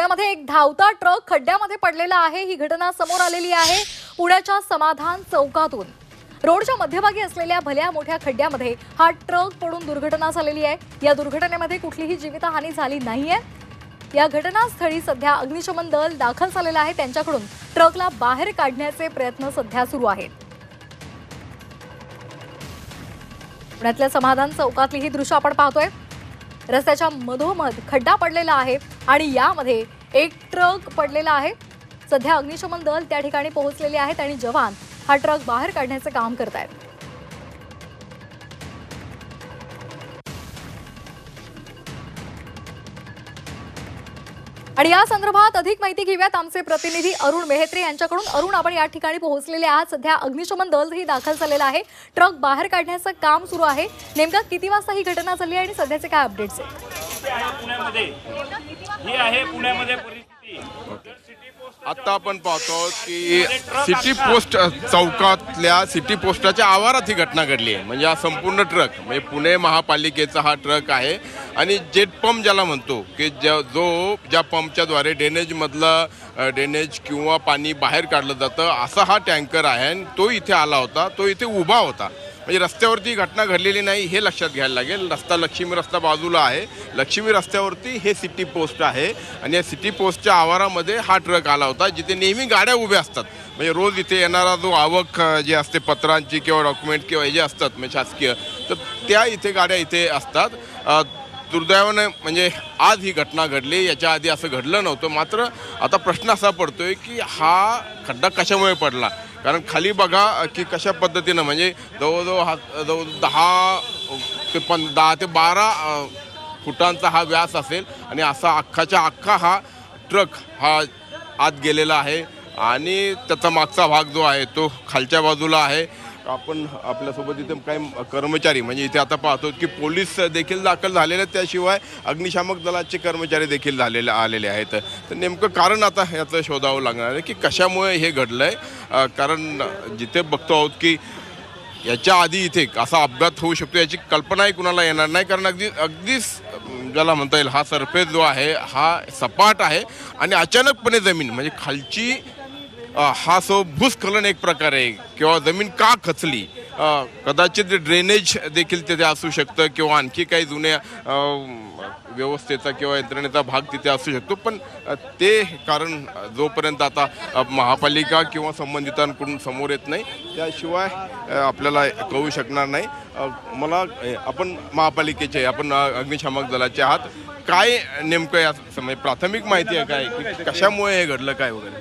पुण्यामध्ये एक धावता ट्रक खड्ड्यामध्ये पडलेला आहे। ही घटना समोर आलेली आहे पुण्याच्या समाधान चौकातून। रोडच्या मध्यभागी असलेल्या भल्या मोठ्या खड्ड्यामध्ये हा ट्रक पडून दुर्घटना झालेली आहे। या दुर्घटनेमध्ये कुठलीही जीवितहानी झाली नाहीये। या घटनास्थळी सध्या अग्निशमन दल दाखल झालेला आहे। त्यांच्याकडून ट्रकला बाहेर काढण्याचे प्रयत्न सध्या सुरू आहेत। पुण्यातल्या समाधान चौकातली ही दृश्य आपण पाहतोय। रस्त्याच्या मधोमध खड्डा पडलेला आहे आणि यामध्ये एक ट्रक पडलेला आहे। सध्या अग्निशमन दल त्या ठिकाणी पोहोचलेले आहेत आणि जवान हा ट्रक बाहेर काढण्याचे काम करत आहेत। आणि या संदर्भात अधिक माहिती घेऊयात आमचे प्रतिनिधी अरुण मेहत्रे यांच्याकडून। अरुण, आपण या ठिकाणी पोहोचलेले आहात। सध्या अग्निशमन दलही दाखल झालेला आहे। ट्रक बाहेर काढण्याचं काम सुरू आहे। नेमका किती वाजता ही घटना झाली आणि सध्याचे काय अपडेट्स आहेत? पुण्यामध्ये परिस्थिती आता आपण पाहतो की सिटी पोस्ट चौकातल्या सिटी पोस्टाच्या आवारात ही घटना घडली आहे। म्हणजे हा संपूर्ण ट्रक म्हणजे पुणे महापालिकेचा हा ट्रक आहे आणि जेट पंप ज्याला म्हणतो की ज्या पंपच्या द्वारे ड्रेनेज किंवा पाणी बाहेर काढलं जातं असा हा टँकर आहे आणि तो इथे आला होता, तो इथे उभा होता। म्हणजे रस्त्यावरती घटना घडलेली नाही हे लक्षात घ्यायला लागेल। लक्ष्मी रस्ता बाजूला आहे, लक्ष्मी रस्त्यावरती हे सिटी पोस्ट आहे आणि या सिटी पोस्टच्या आवारामध्ये हा ट्रक आला होता जिथे नेहमी गाड्या उभ्या असतात। म्हणजे रोज इथे येणारा जो आवक जी असते पत्रांची किंवा डॉक्युमेंट किंवा हे जे असतात म्हणजे शासकीय, तर त्या इथे गाड्या इथे असतात। दुर्दैवाने म्हणजे आज ही घटना घडली, याच्या आधी असं घडलं नव्हतं। मात्र आता प्रश्न असा पडतोय की हा खड्डा कशामुळे पडला, कारण खाली बघा की कशा पद्धतीनं म्हणजे जवळजवळ 10 ते 12 फुटांचा हा व्यास असेल आणि असा अख्खा हा ट्रक हा आत गेलेला आहे आणि त्याचा मागचा भाग जो आहे तो खालच्या बाजूला आहे। आपण आपल्यासोबत इथे काही कर्मचारी म्हणजे इथे आता पाहतो की पोलीस देखील दाखल झालेले आहेत, त्याशिवाय अग्निशामक दलाचे कर्मचारी देखील आलेले आहेत। तर नेमकं कारण आता याचं शोधावं लागणार आहे की कशामुळे हे घडलं आहे। कारण जिथे बघतो आहोत की याच्या आधी इथे असा अपघात होऊ शकतो याची कल्पनाही कुणाला येणार नाही, कारण अगदीच ज्याला म्हणता येईल हा सरफेस जो आहे हा सपाट आहे आणि अचानकपणे जमीन म्हणजे खालची हा भूस्खलन एक प्रकारे किंवा जमीन का खचली, कदाचित ड्रेनेज देखील तिथे असू शकतं किंवा आणखी काही जुन्या व्यवस्थेचा किंवा यंत्रणेचा भाग तिथे असू शकतो। पण ते कारण जोपर्यंत आता महापालिका किंवा संबंधितांकडून समोर येत नाही त्याशिवाय आपल्याला कळू शकणार नाही। आपण महापालिकेचे आपण अग्निशामक दलाचे आहात, काय नेमकं या समय प्राथमिक माहिती आहे काय की कशामुळे हे घडलं काय वगैरे?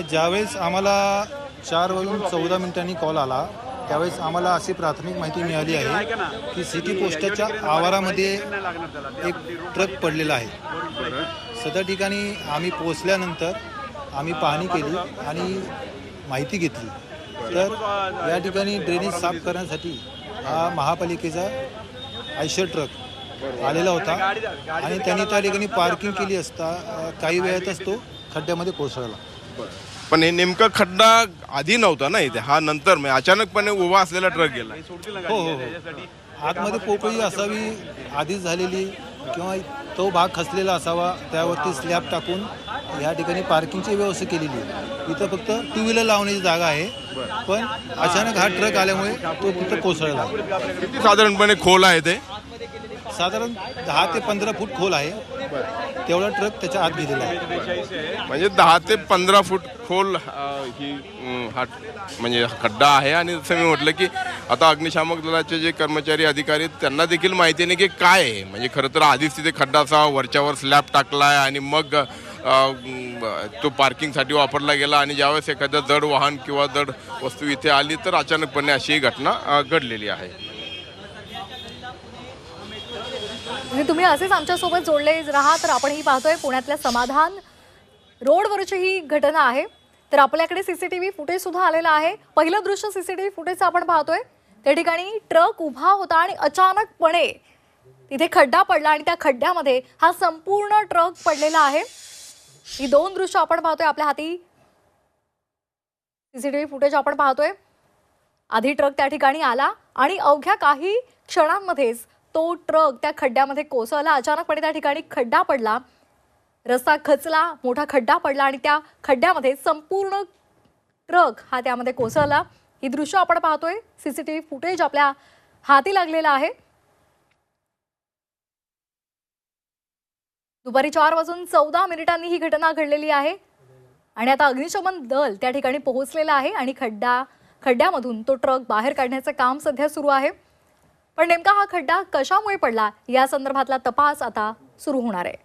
ज्यावेळेस आम्हाला 4:14 कॉल आला त्यावेळेस आम्हाला अशी प्राथमिक माहिती मिळाली आहे की सिटी पोस्टाच्या आवारामध्ये एक ट्रक पडलेला आहे। सदर ठिकाणी आम्ही पोहोचल्यानंतर आम्ही पाहणी केली आणि माहिती घेतली, तर या ठिकाणी ड्रेनेज साफ करण्यासाठी हा महापालिकेचा आयशर ट्रक आलेला होता आणि त्यांनी त्या ठिकाणी पार्किंग केली असता काही वेळातच तो खड्ड्यामध्ये कोसळला। पण हे नेमका खड्डा आधी नव्हता ना इथे, हा नंतर म्हणजे अचानकपणे उभा असलेला ट्रक गेला। हो, आतमध्ये पोकळी असावी आधीच झालेली किंवा तो भाग खचलेला असावा, त्यावरती स्लॅब टाकून या ठिकाणी पार्किंगची व्यवस्था केलेली आहे। इथं फक्त 2 व्हीलर लावण्याची जागा आहे, पण अचानक हा ट्रक आल्यामुळे तो तिथं कोसळला। किती साधारणपणे खोल आहे ते? साधारण 10 ते 15 फूट खोल आहे, तेवढा ट्रक त्याच्या आत गेलेला आहे। म्हणजे 10 ते 15 फूट खोल ही हा म्हणजे खड्डा आहे। आणि जसं मी म्हटलं की आता अग्निशामक दलाचे जे कर्मचारी अधिकारी त्यांना देखील माहिती नाही की काय आहे। म्हणजे खरं तर आधीच तिथे खड्डा असा वरच्यावर स्लॅब टाकला आहे आणि मग तो पार्किंगसाठी वापरला गेला आणि ज्यावेळेस एखादं जड वाहन किंवा जड वस्तू इथे आली तर अचानकपणे अशी ही घटना घडलेली आहे। तुम्ही असेच आमच्यासोबत जोडले राहा। तर आपण ही पाहतोय पुण्यातल्या समाधान रोडवरची ही घटना आहे। तर आपल्याकडे सीसीटीव्ही फुटेज सुद्धा आलेला आहे। पहिलं दृश्य सीसीटीव्ही फुटेजचं आपण पाहतोय। त्या ठिकाणी ट्रक उभा होता आणि अचानकपणे तिथे खड्डा पडला आणि त्या खड्ड्यामध्ये हा संपूर्ण ट्रक पडलेला आहे। ही 2 दृश्य आपण पाहतोय आपल्या हाती। सीसीटीव्ही फुटेज आपण पाहतोय। आधी ट्रक त्या ठिकाणी आला आणि अवघ्या काही क्षणांमध्येच तो ट्रक त्या खड्ड्यामध्ये कोसळला। अचानकपणे त्या ठिकाणी खड्डा पडला रस्ता खचला, मोठा खड्डा पडला आणि त्या खड्ड्यामध्ये संपूर्ण ट्रक हा त्यामध्ये कोसळला. ही दृश्य आपण पाहतोय. सीसीटीव्ही फुटेज आपल्या हाती लागलेला आहे. दुपारी 4:14 ही घटना घडलेली आहे आणि आता अग्निशमन दल त्या ठिकाणी पोहोचलेलं आहे आणि खड्ड्यामधून तो ट्रक बाहेर काढण्याचं काम सध्या सुरू आहे. पण नेमका हा खड्डा कशामुळे पडला या संदर्भातला तपास आता सुरू होणार आहे.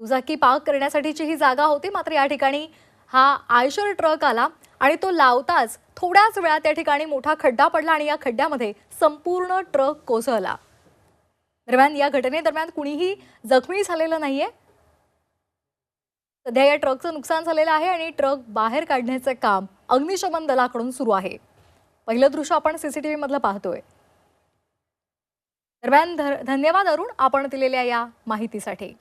दुचाकी पार्क करण्यासाठीची ही जागा होती, मात्र या ठिकाणी हा आयशर ट्रक आला आणि तो लावताच थोड्याच वेळात त्या ठिकाणी मोठा खड्डा पडला आणि या खड्ड्यामध्ये संपूर्ण ट्रक कोसळला. दरम्यान या घटनेदरम्यान कुणीही जखमी झालेलं नाहीये. सध्या या ट्रकचं नुकसान झालेलं आहे आणि ट्रक बाहेर काढण्याचे काम अग्निशमन दलाकडून सुरू आहे. पहिलं दृश्य आपण सीसीटीव्ही मधलं पाहतोय. दरम्यान धन्यवाद अरुण, आपण दिलेल्या या माहितीसाठी.